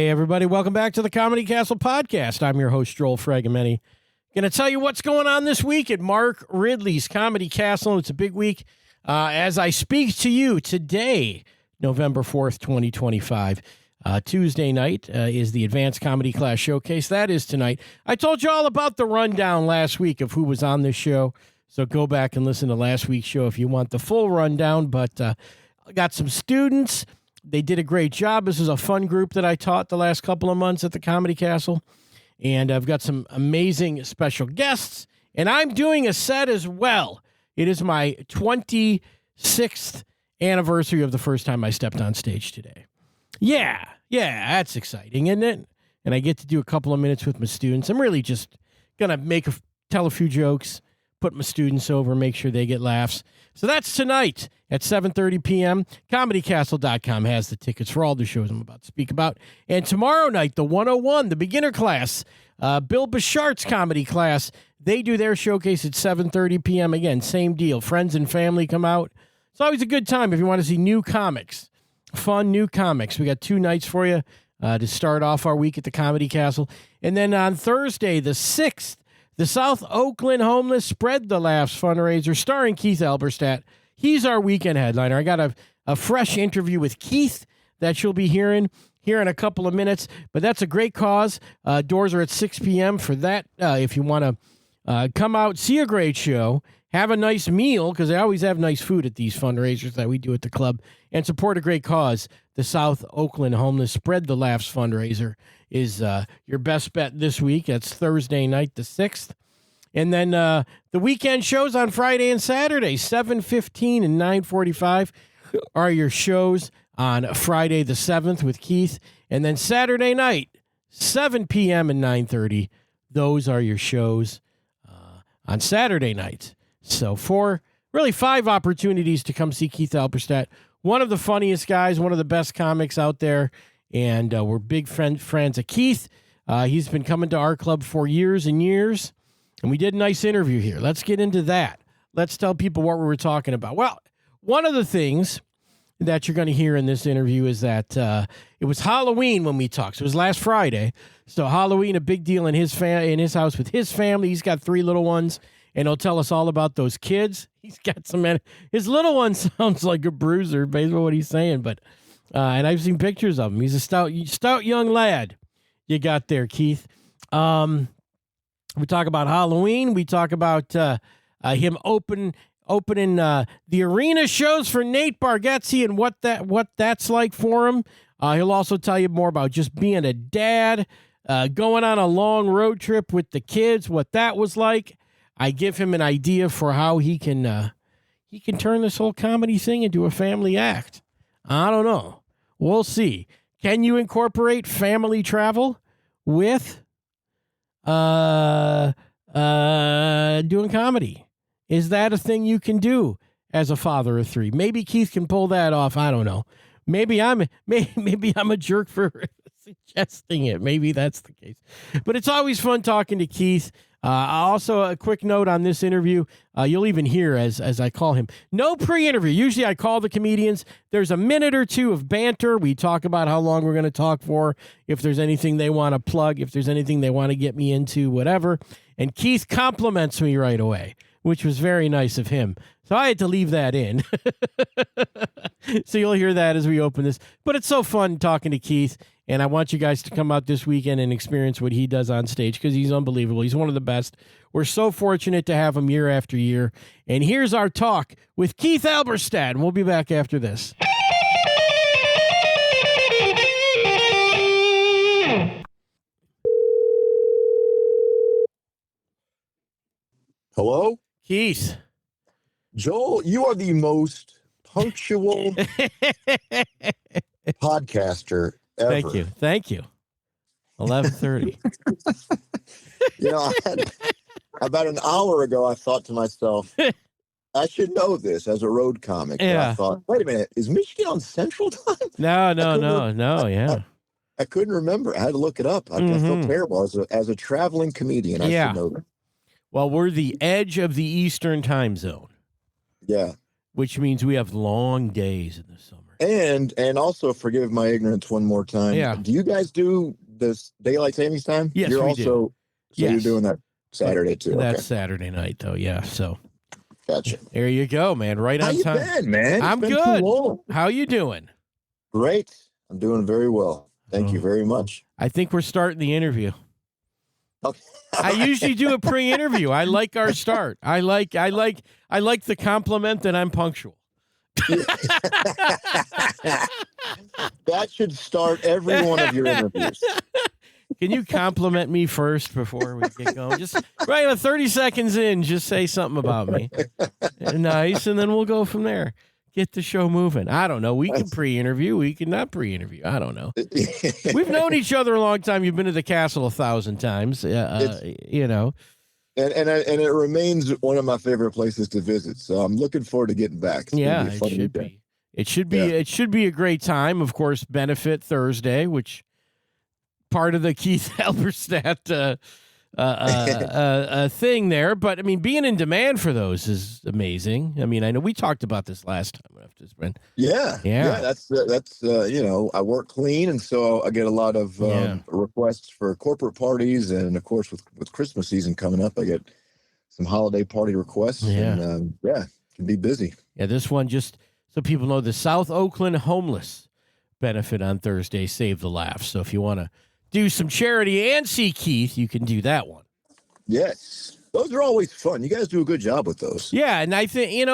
Hey, everybody. Welcome back to the Comedy Castle podcast. I'm your host, Joel Fragamenti. Going to tell you what's going on this week at Mark Ridley's Comedy Castle. It's a big week. As I speak to you today, November 4th, 2025, Tuesday night is the Advanced Comedy Class Showcase. That is tonight. I told you all about the rundown last week of who was on this show, so go back and listen to last week's show if you want the full rundown. But I got some students. They did a great job. This is a fun group that I taught the last couple of months at the Comedy Castle. And I've got some amazing special guests. And I'm doing a set as well. It is my 26th anniversary of the first time I stepped on stage today. Yeah, that's exciting, isn't it? And I get to do a couple of minutes with my students. I'm really just going to tell a few jokes, put my students over, make sure they get laughs. So that's tonight at 7:30 p.m. ComedyCastle.com has the tickets for all the shows I'm about to speak about. And tomorrow night, the 101, the beginner class, Bill Bishart's comedy class, they do their showcase at 7:30 p.m. Again, same deal. Friends and family come out. It's always a good time if you want to see new comics, fun new comics. We got 2 nights for you to start off our week at the Comedy Castle. And then on Thursday, the 6th, the South Oakland Homeless Spread the Laughs fundraiser starring Keith Alberstadt. He's our weekend headliner. I got a fresh interview with Keith that you'll be hearing here in a couple of minutes, but that's a great cause. Doors are at 6 p.m. for that. If you want to come out, see a great show, have a nice meal, because they always have nice food at these fundraisers that we do at the club, and support a great cause. The South Oakland Homeless Spread the Laughs fundraiser is your best bet this week. That's Thursday night, the 6th. And then the weekend shows on Friday and Saturday, 7:15 and 9:45 are your shows on Friday the 7th with Keith. And then Saturday night, 7 p.m. and 9:30, those are your shows on Saturday night. So 5 opportunities to come see Keith Alberstadt. One of the funniest guys, one of the best comics out there. And we're big friends of Keith. He's been coming to our club for years and years. And we did a nice interview here. Let's get into that. Let's tell people what we were talking about. Well, one of the things that you're going to hear in this interview is that it was Halloween when we talked. So it was last Friday. So Halloween, a big deal in his house with his family. He's got 3 little ones, and he'll tell us all about those kids. He's got his little one sounds like a bruiser, based on what he's saying. But and I've seen pictures of him. He's a stout young lad you got there, Keith. We talk about Halloween. We talk about him opening the arena shows for Nate Bargatze and what that's like for him. He'll also tell you more about just being a dad, going on a long road trip with the kids, what that was like. I give him an idea for how he can turn this whole comedy thing into a family act. I don't know. We'll see. Can you incorporate family travel with doing comedy? Is that a thing you can do as a father of 3? Maybe Keith can pull that off. I don't know. Maybe I'm a jerk for suggesting it. Maybe that's the case. But it's always fun talking to Keith. Also, a quick note on this interview. You'll even hear as I call him. No pre-interview. Usually I call the comedians. There's a minute or 2 of banter. We talk about how long we're going to talk for, if there's anything they want to plug, if there's anything they want to get me into, whatever. And Keith compliments me right away, which was very nice of him. So I had to leave that in. So you'll hear that as we open this. But it's so fun talking to Keith. And I want you guys to come out this weekend and experience what he does on stage, because he's unbelievable. He's one of the best. We're so fortunate to have him year after year. And here's our talk with Keith Alberstadt. And we'll be back after this. Hello? Keith. Joel, you are the most punctual podcaster ever. Thank you. 11:30. About an hour ago, I thought to myself, I should know this as a road comic. Yeah. But I thought, wait a minute, is Michigan on Central Time? No. Yeah. I couldn't remember. I had to look it up. I felt terrible as a traveling comedian. I should know that. Well, we're the edge of the Eastern time zone. Yeah. which means we have long days in the summer. And also, forgive my ignorance one more time. Yeah. Do you guys do this daylight savings time? Yes, You're we also, do. So Yes. you're doing that Saturday too. That's Okay. Saturday night, though. Yeah. So Gotcha. there you go, man. Right How on you time. been, man? It's I'm been good. Too long. How you doing? Great. I'm doing very well. Thank you Oh. very much. I think we're starting the interview. Okay. I usually do a pre-interview. I like our start. I like the compliment that I'm punctual. That should start every one of your interviews. Can you compliment me first before we get going? Just right 30 seconds in, just say something about me. Nice, and then we'll go from there. Get the show moving. I don't know. We can pre-interview. We can not pre-interview. I don't know. We've known each other a long time. You've been to the castle 1,000 times. You know. And it remains one of my favorite places to visit. So I'm looking forward to getting back. It's Yeah, gonna be a fun weekend. be. It should be. Yeah. It should be a great time. Of course, Benefit Thursday, which part of the Keith Alberstadt thing there. But I mean, being in demand for those is amazing. I mean, I know we talked about this last time. Yeah. That's you know, I work clean, and so I get a lot of requests for corporate parties, and of course, with Christmas season coming up, I get some holiday party requests. Yeah. And it can be busy. Yeah, this one, just so people know, the South Oakland Homeless Benefit on Thursday, Save the Laugh. So if you want to do some charity and see Keith, you can do that one. Yes. Those are always fun. You guys do a good job with those. Yeah, and I think,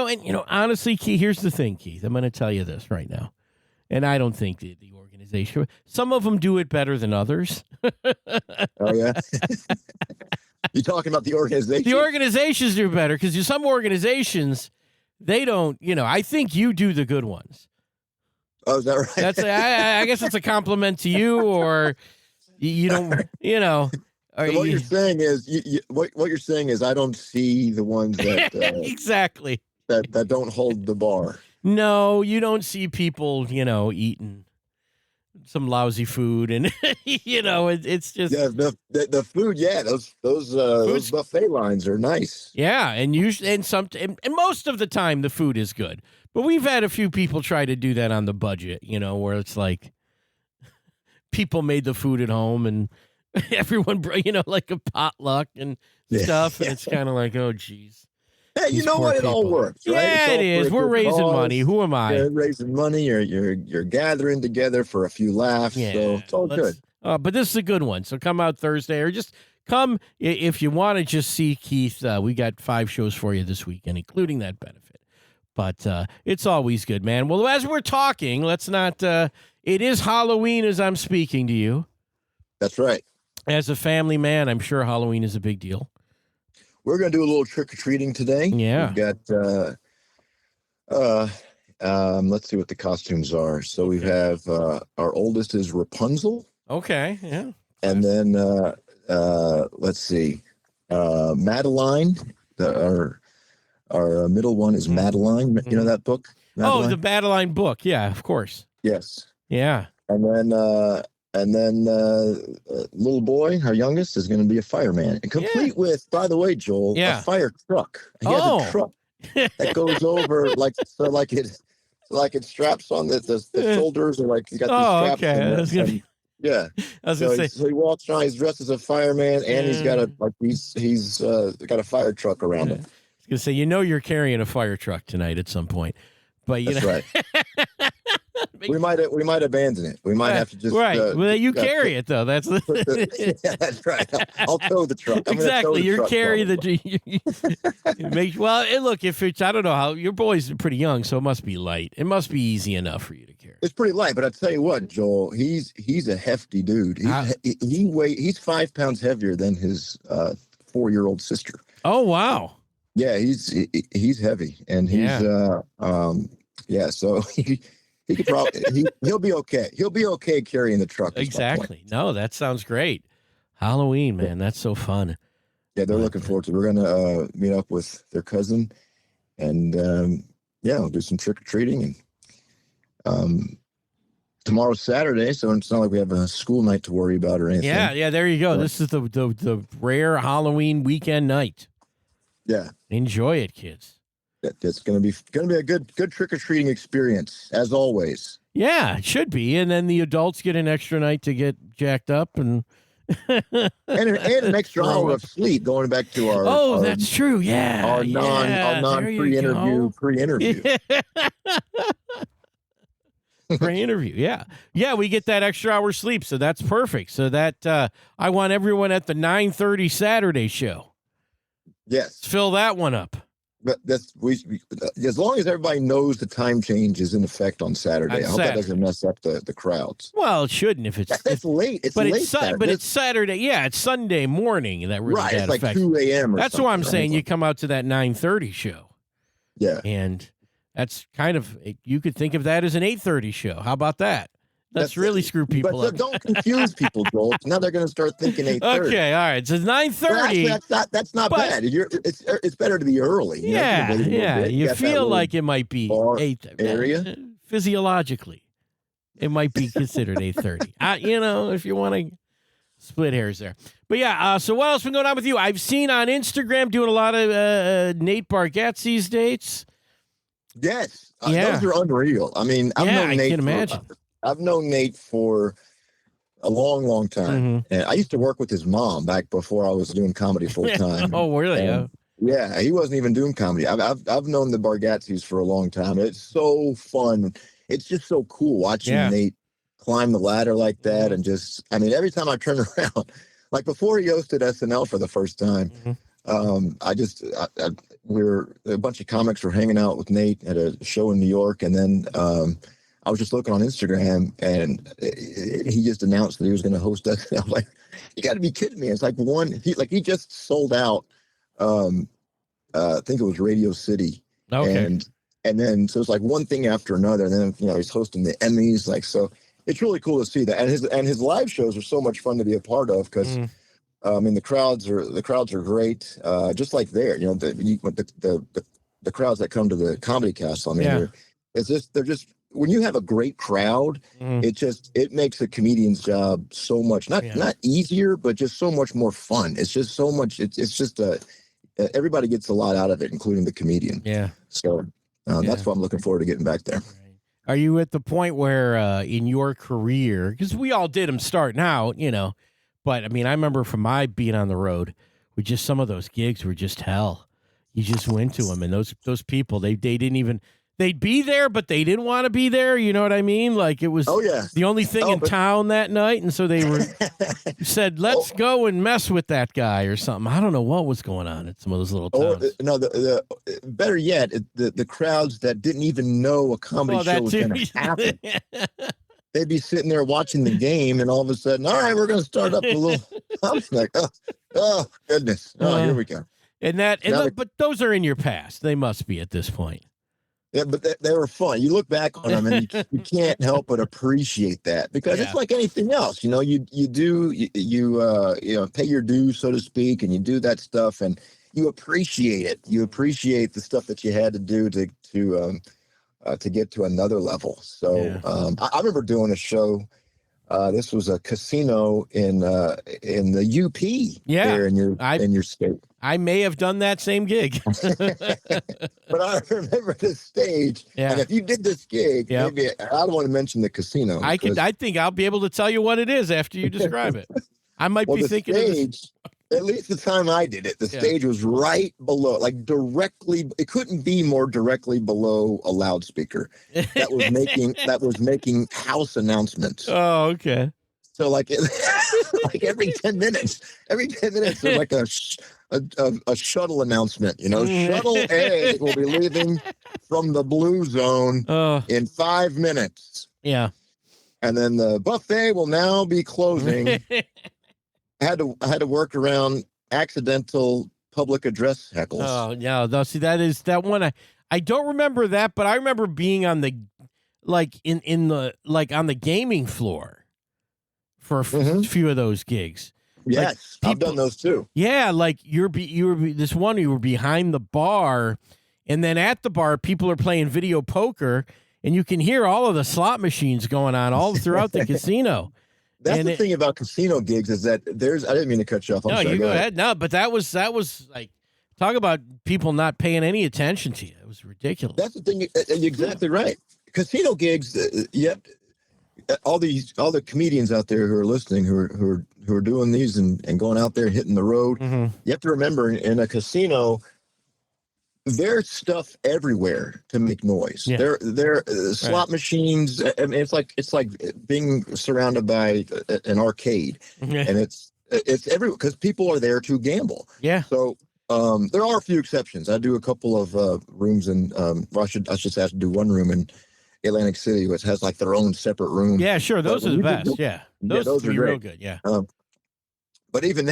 honestly, Keith, here's the thing, Keith. I'm going to tell you this right now. And I don't think the organization, some of them do it better than others. Oh, yeah? You talking about the organization? The organizations do better because some organizations, they don't, I think you do the good ones. Oh, is that right? That's I guess it's a compliment to you, or you don't, So what you're saying is, what you're saying is, I don't see the ones that exactly that don't hold the bar. No, you don't see people, eating some lousy food, and it's just the food. Yeah, those buffet lines are nice. Yeah, and most of the time the food is good, but we've had a few people try to do that on the budget, where it's like people made the food at home and everyone, like a potluck and stuff, and it's kind of like, oh, geez. Hey, you know what? It all works, right? Yeah, it is. We're raising money. Who am I? You're raising money. You're gathering together for a few laughs. Yeah, so it's all good. But this is a good one. So come out Thursday, or just come if you want to just see Keith. We got 5 shows for you this weekend, including that benefit. But it's always good, man. Well, as we're talking, let's not. It is Halloween as I'm speaking to you. That's right. As a family man, I'm sure Halloween is a big deal. We're going to do a little trick-or-treating today. Yeah. We've got, let's see what the costumes are. So we have, our oldest is Rapunzel. Okay, yeah. And then, let's see, Madeline. Our middle one is Madeline. You know that book? Madeline? Oh, the Madeline book. Yeah, of course. Yes. Yeah. And then little boy, our youngest, is going to be a fireman, and complete with, by the way, Joel, a fire truck. He has a truck that goes over like it straps on the shoulders, or like you got these straps. Okay. Yeah. I was gonna say. So he walks around. He's dressed as a fireman, and he's got he's got a fire truck around him. I was gonna say, you're carrying a fire truck tonight at some point, but that's right. We might abandon it. We might have to just well, you carry it though. That's yeah, that's right. I'll tow the truck. Exactly. You're carrying well, look, if it's, I don't know how, your boy's pretty young, so it must be light. It must be easy enough for you to carry. It's pretty light, but I tell you what, Joel, he's a hefty dude. He's 5 pounds heavier than his 4-year-old sister. Oh wow. Yeah, he's heavy, and he's so he could probably he'll be okay. He'll be okay carrying the truck. Exactly. No, that sounds great. Halloween, man, that's so fun. Yeah, they're looking forward to it. We're gonna meet up with their cousin, and we'll do some trick or treating. And tomorrow's Saturday, so it's not like we have a school night to worry about or anything. Yeah. There you go. This is the rare Halloween weekend night. Yeah. Enjoy it, kids. It's going to be a good trick or treating experience as always. Yeah, it should be. And then the adults get an extra night to get jacked up and an extra hour of sleep going back to our that's true. Yeah. Our non pre-interview. Pre-interview. Yeah. Yeah, we get that extra hour sleep, so that's perfect. So that I want everyone at the 9:30 Saturday show. Yes. Let's fill that one up. But as long as everybody knows the time change is in effect on Saturday. I hope that doesn't mess up the crowds. Well, it shouldn't if it's that's late. It's late. But it's Saturday. Yeah, it's Sunday morning that really it's like 2 a.m. That's why I'm saying you come out to that 9:30 show. Yeah, and that's kind of, you could think of that as an 8:30 show. How about that? That's really screw people up. Don't confuse people, Joel. Now they're going to start thinking 8:30. Okay, all right. So it's 9:30. That's not bad. It's better to be early. You feel like it might be 8 area. Physiologically, it might be considered 8:30. If you want to split hairs there. But yeah, so what else been going on with you? I've seen on Instagram doing a lot of Nate Bargatze's dates. Yes. Those are unreal. I mean, I can imagine. I've known Nate for a long, long time. Mm-hmm. And I used to work with his mom back before I was doing comedy full time. Oh, really? Yeah, he wasn't even doing comedy. I've known the Bargatzes for a long time. It's so fun. It's just so cool watching Nate climb the ladder like that. And just, I mean, every time I turn around, like before he hosted SNL for the first time, a bunch of comics were hanging out with Nate at a show in New York. And then, I was just looking on Instagram, and he just announced that he was going to host that. I'm like, you got to be kidding me! It's like he just sold out. I think it was Radio City, and then so it's like one thing after another, and then he's hosting the Emmys, like so. It's really cool to see that, and his live shows are so much fun to be a part of because, I mean, the crowds are great, just like there. The crowds that come to the Comedy Castle. I mean, they're just. When you have a great crowd, it makes a comedian's job so much not easier, but just so much more fun. It's just so much. It's just everybody gets a lot out of it, including the comedian. Yeah. So that's why I'm looking forward to getting back there. Right. Are you at the point where in your career, because we all did them starting out, but I mean, I remember from my being on the road, with just some of those gigs were just hell. You just went to them, and those people they didn't even. They'd be there, but they didn't want to be there. You know what I mean? Like it was the only thing in town that night. And so they said, let's go and mess with that guy or something. I don't know what was going on at some of those little towns. The better yet, the crowds that didn't even know a comedy show was going to happen. They'd be sitting there watching the game, and all of a sudden, all right, we're going to start up a little. I'm like, oh, goodness. Here we go. But those are in your past. They must be at this point. Yeah, but they were fun. You look back on them, and you can't help but appreciate that because it's like anything else. You pay your dues, so to speak, and you do that stuff, and you appreciate it. You appreciate the stuff that you had to do to get to another level. So I remember doing a show. This was a casino in the UP there in your state. I may have done that same gig. But I remember the stage. Yeah. And if you did this gig, maybe I don't want to mention the casino. I think I'll be able to tell you what it is after you describe it. I might be thinking stage, of this. At least the time I did it, the stage was right below, like directly. It couldn't be more directly below a loudspeaker that was making house announcements. Oh, okay. So like every 10 minutes, there's like a shuttle announcement. Shuttle A will be leaving from the blue zone in 5 minutes. Yeah. And then the buffet will now be closing. I had to work around accidental public address heckles. Oh yeah, see that one. I don't remember that, but I remember being on the on the gaming floor for a few of those gigs. Yes, I've done those too. Yeah, like you were this one. You were behind the bar, and then at the bar, people are playing video poker, and you can hear all of the slot machines going on all throughout the casino. That's the thing about casino gigs is that I didn't mean to cut you off. No, you go ahead. No, but that was like Talk about people not paying any attention to you. It was ridiculous. That's the thing. You're exactly right. Casino gigs, all the comedians out there who are listening, who are doing these and going out there hitting the road. Mm-hmm. You have to remember, in a casino, there's stuff everywhere to make noise. Yeah. There slot machines. I mean, it's like being surrounded by an arcade, and it's everywhere because people are there to gamble. Yeah. So there are a few exceptions. I do a couple of rooms in. I should have to do one room in Atlantic City, which has like their own separate room. Yeah, sure. Those are the best. Those are real good. Yeah. But even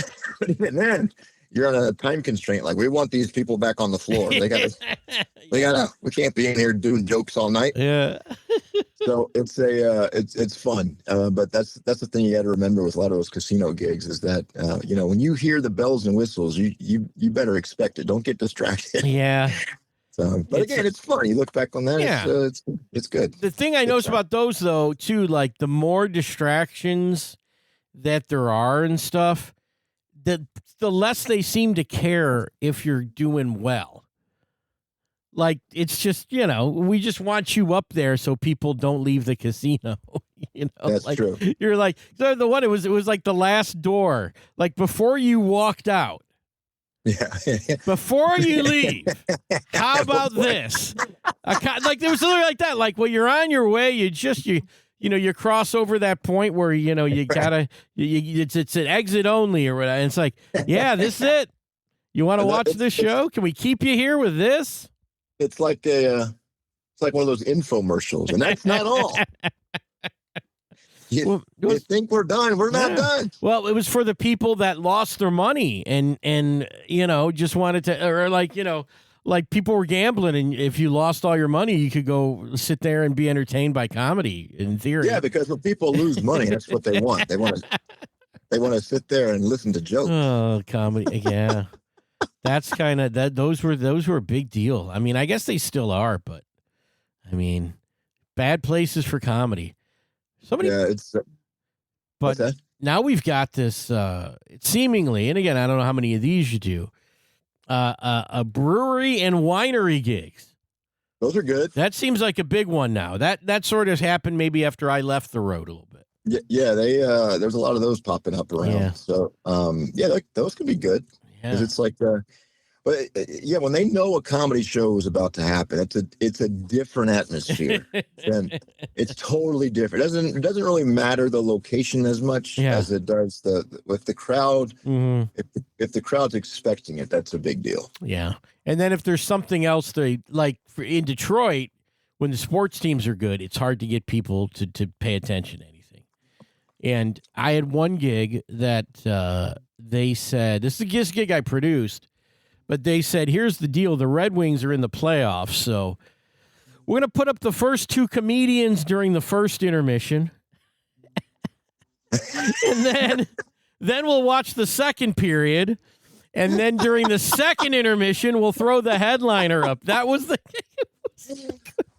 then, you're on a time constraint. Like, we want these people back on the floor. We can't be in here doing jokes all night. Yeah. So it's fun. But that's the thing you got to remember with a lot of those casino gigs is that, when you hear the bells and whistles, you better expect it. Don't get distracted. Yeah. So, but again, it's fun. You look back on that. Yeah. It's good. The thing I notice about those, though, too, like the more distractions that there are and stuff, the less they seem to care if you're doing well. Like, it's just, we just want you up there so people don't leave the casino. That's true. You're like, so the one, it was like the last door, like before you walked out. Yeah. Before you leave, how about this? Like, there was literally like that. Like, when you're on your way, you cross over that point where, you gotta, it's an exit only or whatever. And it's like, yeah, this is it. You want to watch this show? Can we keep you here with this? It's like it's like one of those infomercials, and that's not all. You think we're done? We're not done. Well, it was for the people that lost their money and just wanted to, or like people were gambling, and if you lost all your money, you could go sit there and be entertained by comedy. In theory, yeah, because when people lose money, that's what they want. They want to sit there and listen to jokes. Oh, comedy, yeah. That's kind of that. Those were a big deal. I mean, I guess they still are, but I mean, bad places for comedy. But now we've got this seemingly, and again, I don't know how many of these you do. A brewery and winery gigs. Those are good. That seems like a big one now. That sort of happened maybe after I left the road a little bit. Yeah. There's a lot of those popping up around. Yeah. So those can be good. Because it's like, when they know a comedy show is about to happen, it's a different atmosphere. And it's totally different. It doesn't really matter the location as much as it does with the crowd. Mm-hmm. If the crowd's expecting it, that's a big deal. Yeah, and then if there's something else they like in Detroit, when the sports teams are good, it's hard to get people to pay attention to anything. And I had one gig that they said, this is a gig I produced, but they said, here's the deal. The Red Wings are in the playoffs, so we're going to put up the first two comedians during the first intermission. And then we'll watch the second period. And then during the second intermission, we'll throw the headliner up. That was the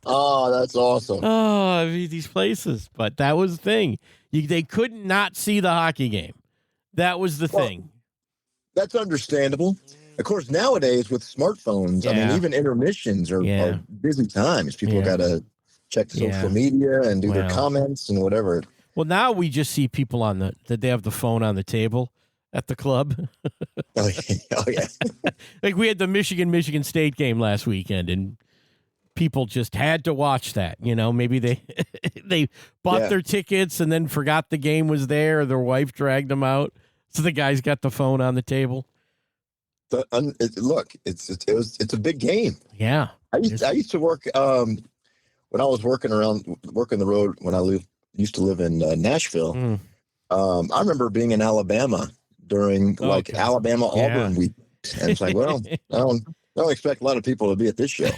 Oh, that's awesome. Oh, I mean, these places. But that was the thing. They could not see the hockey game. That was the thing. That's understandable. Of course, nowadays with smartphones, I mean, even intermissions are busy times. People got to check social media and do their comments and whatever. Well, now we just see people that they have the phone on the table at the club. Oh, yeah. Like we had the Michigan State game last weekend, and people just had to watch that. Maybe they bought their tickets and then forgot the game was there, or their wife dragged them out. So the guy's got the phone on the table. It's a big game. Yeah. I used to work when I was working the road when I used to live in Nashville. Mm. I remember being in Alabama during Alabama Auburn week, and it's like, well, I don't expect a lot of people to be at this show.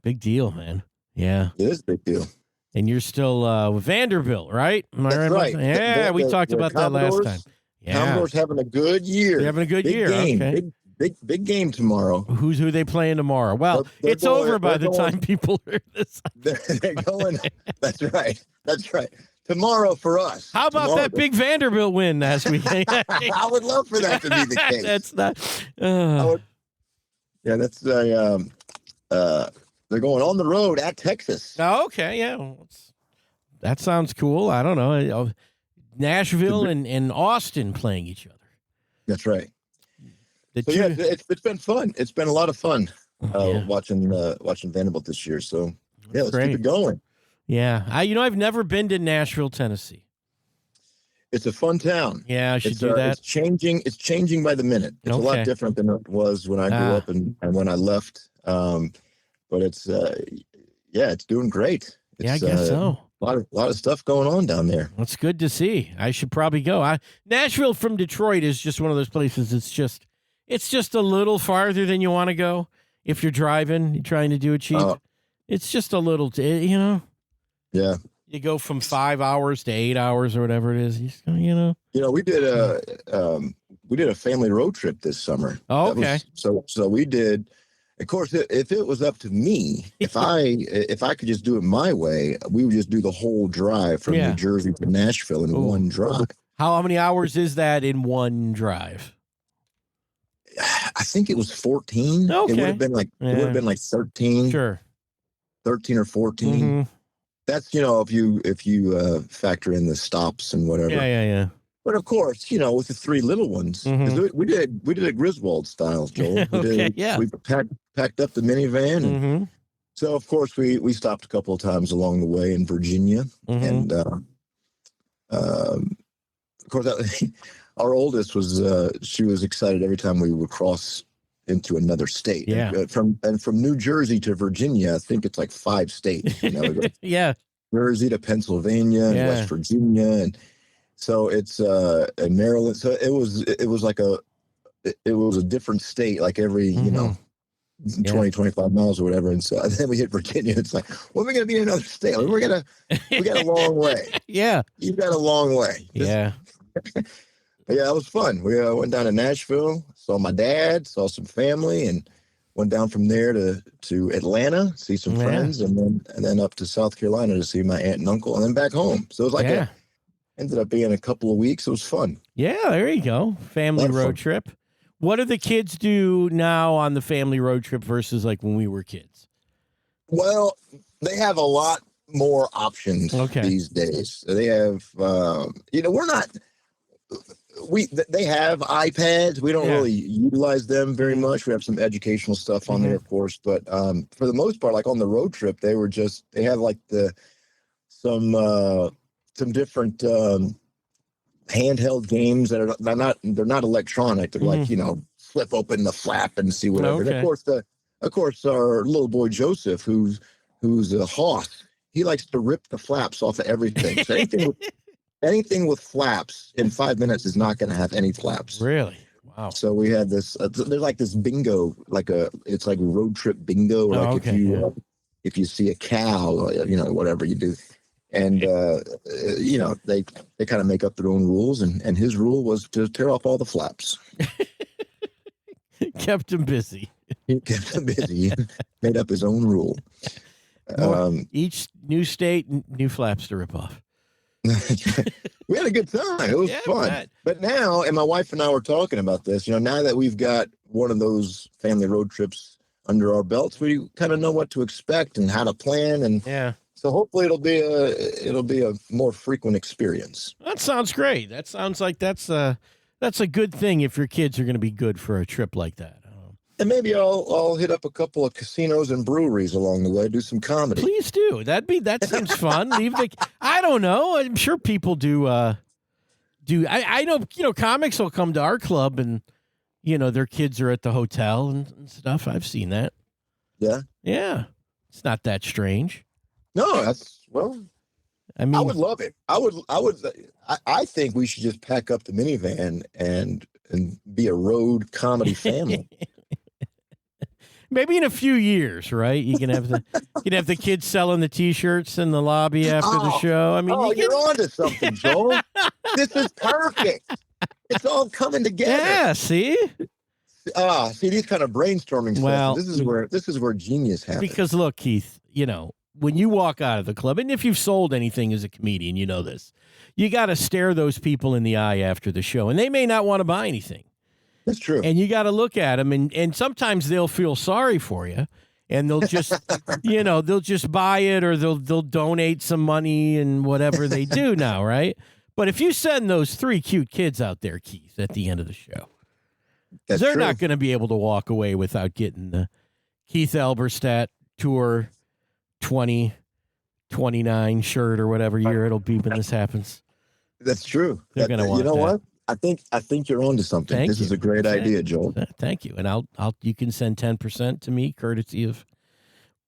Big deal, man. Yeah, it is a big deal. And you're still with Vanderbilt, right? Am I That's right? Yeah, we talked about that last time. Yeah. Commodores having a good year. They're having a good year. Game. Okay. Big game tomorrow. Who they playing tomorrow? Well, it's over by the time people hear this. They're going. That's right. tomorrow for us. How about that big Vanderbilt win last weekend? I would love for that to be the case. That's not. Yeah, that's they're going on the road at Texas. Oh, okay, yeah, well, that sounds cool. I don't know, Nashville and Austin playing each other. That's right. It's been fun. It's been a lot of fun watching Vanderbilt this year. So let's keep it going. Yeah, I've never been to Nashville, Tennessee. It's a fun town. Yeah, I should do that. It's changing by the minute. It's a lot different than it was when I grew up and when I left. But it's it's doing great. I guess so. A lot of stuff going on down there. That's good to see. I should probably go. Nashville from Detroit is just one of those places. It's just a little farther than you want to go if you're driving, you're trying to do it cheap. It's just a little, Yeah. You go from 5 hours to 8 hours or whatever it is. We did a family road trip this summer. Oh, okay. So we did. Of course, if it was up to me, if I could just do it my way, we would just do the whole drive from New Jersey to Nashville in one drive. How many hours is that in one drive? I think it was 14. Okay. It would have been like 13. Sure. 13 or 14. Mm-hmm. That's if you factor in the stops and whatever. Yeah. But of course, with the three little ones, we did a Griswold style, Joel. We packed up the minivan, and so of course we stopped a couple of times along the way in Virginia, and of course our oldest she was excited every time we would cross into another state. Yeah. From New Jersey to Virginia, I think it's like 5 states. Yeah. Jersey to Pennsylvania and West Virginia, and so it's in Maryland. So it was a different state, like every 20, 25 miles or whatever. And so then we hit Virginia. It's like, when are we going to be in another state? We got a long way. Yeah. You've got a long way. Yeah. Yeah, it was fun. We went down to Nashville, saw my dad, saw some family, and went down from there to Atlanta, see some friends, and then up to South Carolina to see my aunt and uncle, and then back home. So it was like ended up being a couple of weeks. It was fun. Yeah, there you go. Family road trip. What do the kids do now on the family road trip versus like when we were kids? Well, they have a lot more options these days. They have, we're not. They have iPads. We don't really utilize them very much. We have some educational stuff on there, of course, but for the most part, like on the road trip, they have like some different handheld games that they're not electronic. They're like flip open the flap and see whatever. Okay. And of course, our little boy Joseph, who's a hoss, he likes to rip the flaps off of everything. So anything with flaps in 5 minutes is not going to have any flaps. Really? Wow. So we had this. There's like this bingo, it's like road trip bingo. Like if you see a cow, whatever you do, and they kind of make up their own rules. And his rule was to tear off all the flaps. Kept him busy. He kept him busy. He made up his own rule. Each new state, new flaps to rip off. We had a good time. It was fun. But now, and my wife and I were talking about this, now that we've got one of those family road trips under our belts, we kind of know what to expect and how to plan. And so hopefully it'll be a more frequent experience. That sounds great. That sounds like that's a good thing if your kids are going to be good for a trip like that. And maybe I'll hit up a couple of casinos and breweries along the way, do some comedy. Please do. That seems fun. I don't know. I'm sure people do. I know. Comics will come to our club and their kids are at the hotel and stuff. I've seen that. Yeah. Yeah. It's not that strange. No, I mean, I would love it. I think we should just pack up the minivan and be a road comedy family. Maybe in a few years, right? You can have the kids selling the T-shirts in the lobby after the show. I mean, you're onto something, Joel. This is perfect. It's all coming together. Yeah. See, these kind of brainstorming stuff. This is where genius happens. Because look, Keith, when you walk out of the club, and if you've sold anything as a comedian, you know this, you got to stare those people in the eye after the show, and they may not want to buy anything. That's true. And you got to look at them, and sometimes they'll feel sorry for you, and they'll just, they'll just buy it, or they'll donate some money and whatever they do now, right? But if you send those 3 cute kids out there, Keith, at the end of the show, they're not going to be able to walk away without getting the Keith Alberstadt Tour 2029 shirt or whatever year it'll be when this happens. That's true. They're going to want that. What? I think you're onto something. This is a great idea, Joel. Thank you. And you can send 10% to me, courtesy of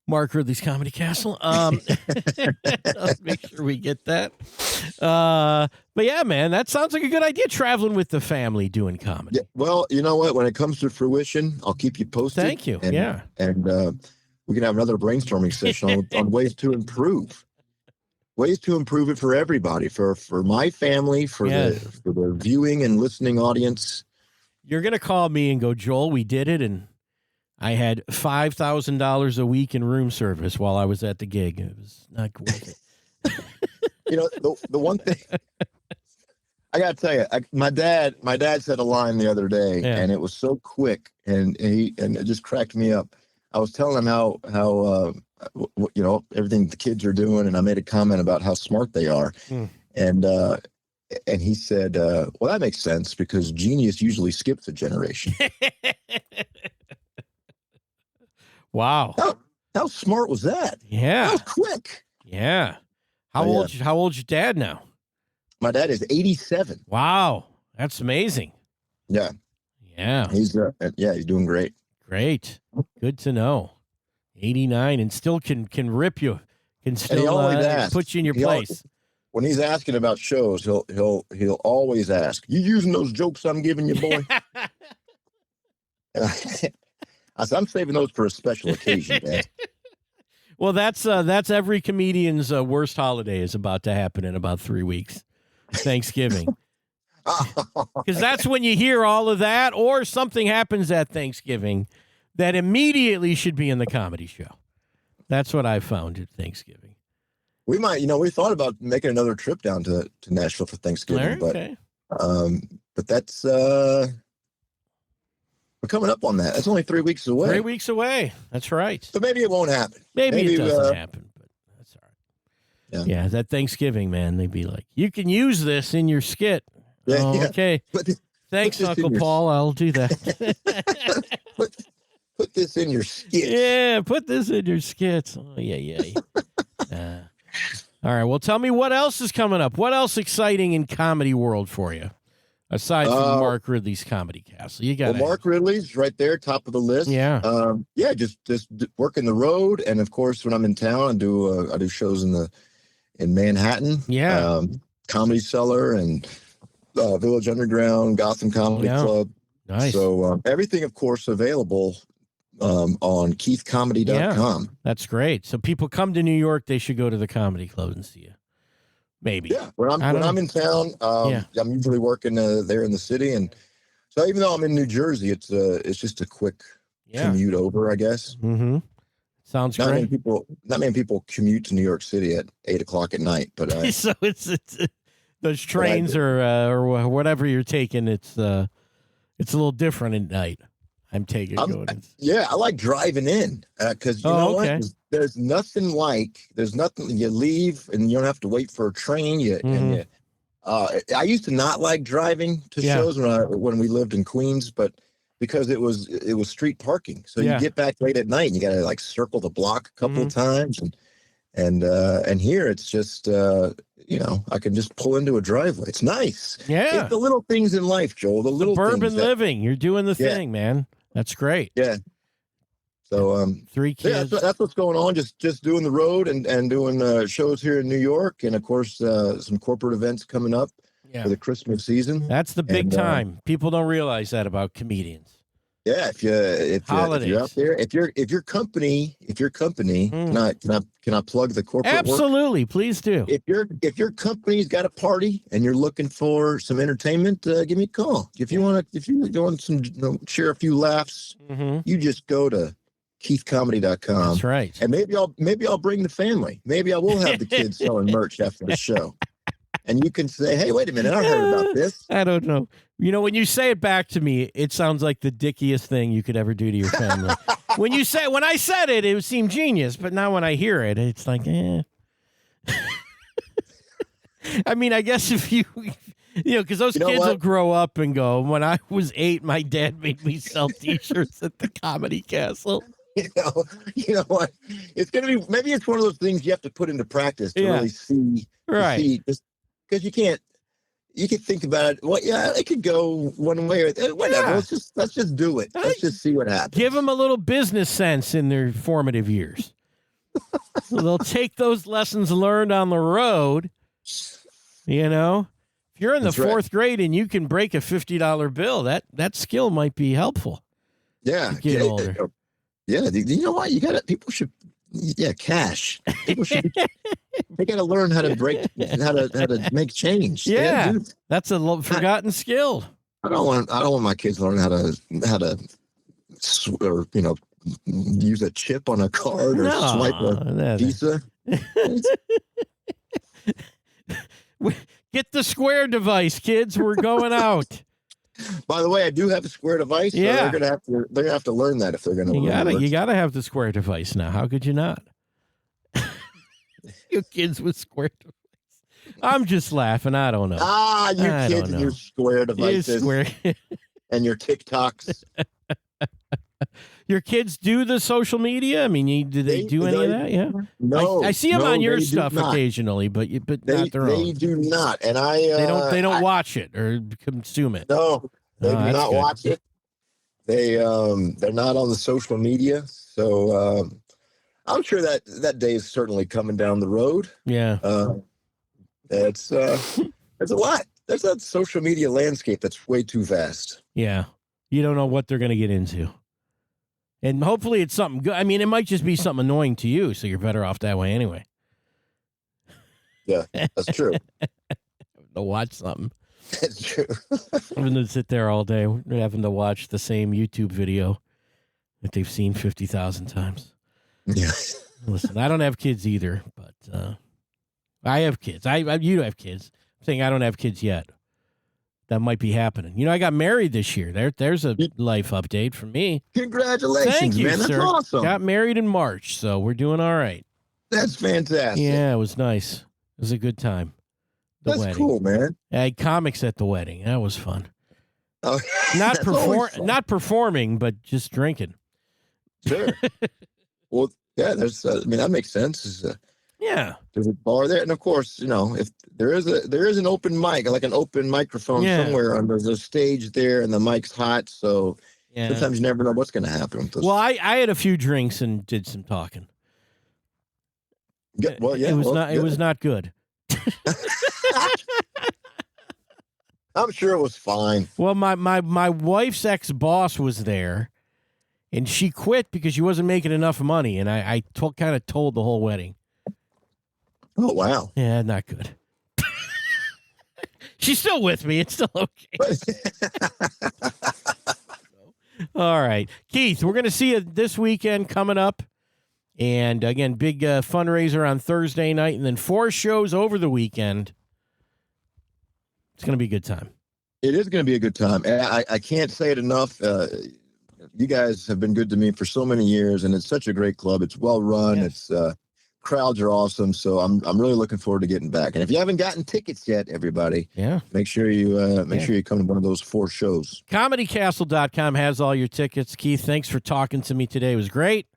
Mark Ridley's Comedy Castle. I'll make sure we get that. But yeah, man, that sounds like a good idea. Traveling with the family, doing comedy. Yeah, well, you know what? When it comes to fruition, I'll keep you posted. Thank you. And we can have another brainstorming session on ways to improve. Ways to improve it for everybody, for my family, for the viewing and listening audience. You're going to call me and go, Joel, we did it, and I had $5,000 a week in room service while I was at the gig. It was not worth it. The one thing I got to tell you, my dad said a line the other day, and it was so quick, and it just cracked me up. I was telling him how everything the kids are doing, and I made a comment about how smart they are, and he said, "Well, that makes sense because genius usually skips a generation." Wow, how smart was that? Yeah, that was quick. Yeah, how old's your dad now? My dad is 87. Wow, that's amazing. Yeah. He's doing great. Great. Good to know. 89 and still can rip you. Can still put you in your place. When he's asking about shows, he'll always ask, "You using those jokes I'm giving you, boy?" I said, "I'm saving those for a special occasion, Dad." Well, that's every comedian's worst holiday is about to happen in about 3 weeks. Thanksgiving. Because that's when you hear all of that, or something happens at Thanksgiving that immediately should be in the comedy show. That's what I found at Thanksgiving. We might, we thought about making another trip down to Nashville for Thanksgiving, but that's we're coming up on that. That's only 3 weeks away. 3 weeks away. That's right. So maybe it won't happen. Maybe it doesn't happen, but that's all right. Yeah, that Thanksgiving, man, they'd be like, "You can use this in your skit." Okay. Thanks, Uncle Paul. I'll do that. Put this in your skits. Yeah, put this in your skits. Oh, yeah. All right. Well, tell me what else is coming up. What else exciting in comedy world for you? Aside from Mark Ridley's Comedy Castle. You got Mark Ridley's right there, top of the list. Yeah. Just working the road. And of course, when I'm in town, I do shows in Manhattan. Yeah. Comedy Cellar and Village Underground, Gotham Comedy Club. Nice. So everything, of course, available on keithcomedy.com. Yeah, that's great. So people come to New York, they should go to the comedy club and see you. Maybe. Yeah. When I'm in town, I'm usually working there in the city, and so even though I'm in New Jersey, it's just a quick commute over, I guess. Mm-hmm. Sounds great. Not many people commute to New York City at 8:00 at night, but so it's those trains or whatever you're taking. It's a little different at night. I'm taking I like driving in because what? There's nothing you leave and you don't have to wait for a train. I used to not like driving to shows when we lived in Queens, but because it was street parking, so you get back late at night and you got to like circle the block a couple of times, and here it's just I can just pull into a driveway. It's nice. Yeah, it's the little things in life, Joel. The little suburban living. You're doing the thing, man. That's great. Yeah. So 3 kids. Yeah, that's what's going on. Just doing the road and doing shows here in New York, and of course some corporate events coming up for the Christmas season. That's the big time. People don't realize that about comedians. Yeah, if you're out there, if your company, can I plug the corporate Absolutely, work? Please do. If your company's got a party and you're looking for some entertainment, give me a call. If you want some share a few laughs, you just go to KeithComedy.com. That's right. And maybe I'll bring the family. Maybe I will have the kids selling merch after the show. And you can say, hey, wait a minute, I heard about this. I don't know. When you say it back to me, it sounds like the dickiest thing you could ever do to your family. When I said it, it seemed genius. But now when I hear it, it's like, eh. I mean, I guess if because those kids will grow up and go, when I was 8, my dad made me sell T-shirts at the Comedy Castle. You know what? It's going to be, maybe it's one of those things you have to put into practice to really see. Right. Because you can think about it. Well, yeah, it could go one way or whatever. Yeah. Let's just do it. Let's just see what happens. Give them a little business sense in their formative years. So they'll take those lessons learned on the road. If you're in the fourth grade and you can break a $50 bill, that skill might be helpful. Yeah. Get older. Yeah. You know what? People should. Yeah, cash. People should. They got to learn how to make change. Yeah, that's a forgotten skill. I don't want my kids to learn how to use a chip on a card or swipe a Visa. Get the Square device, kids. We're going out. By the way, I do have a Square device. So Yeah, they're gonna have to learn that if they're gonna. You gotta have the Square device now. How could you not? You kids with Square device. I'm just laughing. I don't know. You kids and your Square devices and your TikToks. Your kids do the social media? I mean, do they do any of that? Yeah. No. I see them on your stuff occasionally, but not their own. They do not, and they don't watch it or consume it. No, they do not good. watch it. They're not on the social media, so I'm sure that day is certainly coming down the road. Yeah. It's a lot. There's that social media landscape that's way too fast. Yeah. You don't know what they're going to get into. And hopefully it's something good. I mean, it might just be something annoying to you, so you're better off that way anyway. Yeah, that's true. To watch something. That's true. Having to sit there all day, having to watch the same YouTube video that they've seen 50,000 times. Yeah. Listen, I don't have kids either, but I have kids. You have kids. I'm saying I don't have kids yet. That might be happening. I got married this year. There's a life update for me. Congratulations, Thank you, man. That's sir. awesome. Got married in March, so we're doing all right. That's fantastic. Yeah, it was nice. It was a good time. That's wedding. Cool, man. I had comics at the wedding. That was fun. Oh, Not performing, but just drinking. Sure. Well, yeah. That makes sense. Yeah. There's a bar there, and of course, if there is an open mic, like an open microphone somewhere under the stage there, and the mic's hot, so sometimes you never know what's going to happen. Well, I had a few drinks and did some talking. It was not good. I'm sure it was fine. Well, my wife's ex-boss was there, and she quit because she wasn't making enough money, and I kind of told the whole wedding. Oh, wow. Yeah, not good. She's still with me. It's still okay. All right. Keith, we're going to see you this weekend coming up. And, again, big fundraiser on Thursday night and then 4 shows over the weekend. It's going to be a good time. It is going to be a good time. And I can't say it enough. You guys have been good to me for so many years, and it's such a great club. It's well run. Yes. It's crowds are awesome. So I'm really looking forward to getting back. And if you haven't gotten tickets yet, everybody, make sure you come to one of those 4 shows. ComedyCastle.com has all your tickets. Keith, thanks for talking to me today. It was great.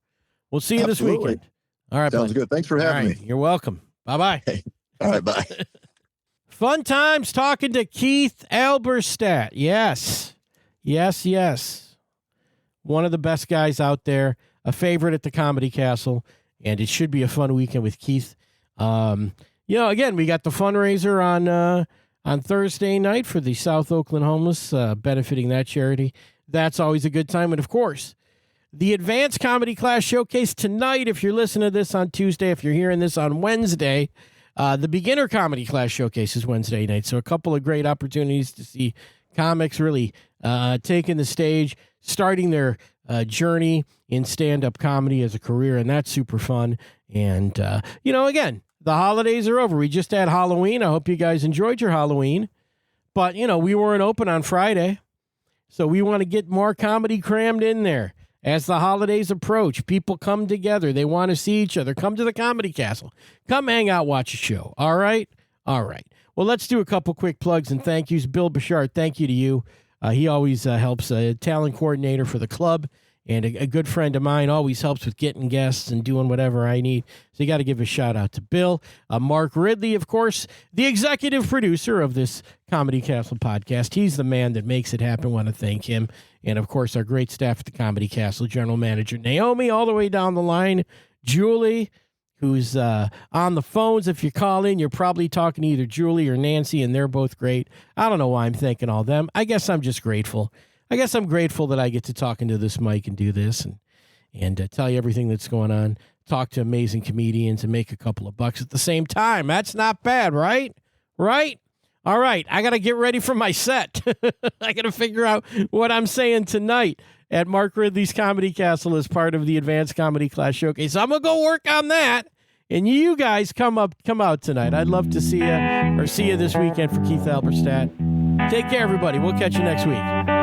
We'll see you this weekend. All right, sounds good. Thanks for having me. You're welcome. Bye-bye. Hey. All right, bye. Fun times talking to Keith Alberstadt. Yes. One of the best guys out there, a favorite at the Comedy Castle, and it should be a fun weekend with Keith. Again, we got the fundraiser on Thursday night for the South Oakland homeless, benefiting that charity. That's always a good time. And, of course, the Advanced Comedy Class Showcase tonight, if you're listening to this on Tuesday, if you're hearing this on Wednesday, the Beginner Comedy Class Showcase is Wednesday night. So a couple of great opportunities to see comics really taking the stage, starting their journey in stand-up comedy as a career, and that's super fun. And, again, the holidays are over. We just had Halloween. I hope you guys enjoyed your Halloween. But, we weren't open on Friday, so we want to get more comedy crammed in there. As the holidays approach, people come together. They want to see each other. Come to the Comedy Castle. Come hang out, watch a show. All right? All right. Well, let's do a couple quick plugs and thank yous. Bill Bouchard, thank you to you. He always helps, a talent coordinator for the club, and a good friend of mine, always helps with getting guests and doing whatever I need. So you got to give a shout out to Bill. Mark Ridley, of course, the executive producer of this Comedy Castle podcast. He's the man that makes it happen. Want to thank him. And, of course, our great staff at the Comedy Castle, General Manager Naomi, all the way down the line, Julie, who's on the phones. If you call in, you're probably talking to either Julie or Nancy, and they're both great. I don't know why I'm thanking all them. I guess I'm just grateful. I guess I'm grateful that I get to talk into this mic and do this and tell you everything that's going on, talk to amazing comedians, and make a couple of bucks at the same time. That's not bad, right? Right? All right. I got to get ready for my set. I got to figure out what I'm saying tonight at Mark Ridley's Comedy Castle as part of the Advanced Comedy Class Showcase. I'm going to go work on that. And you guys come out tonight. I'd love to see you this weekend for Keith Alberstadt. Take care, everybody. We'll catch you next week.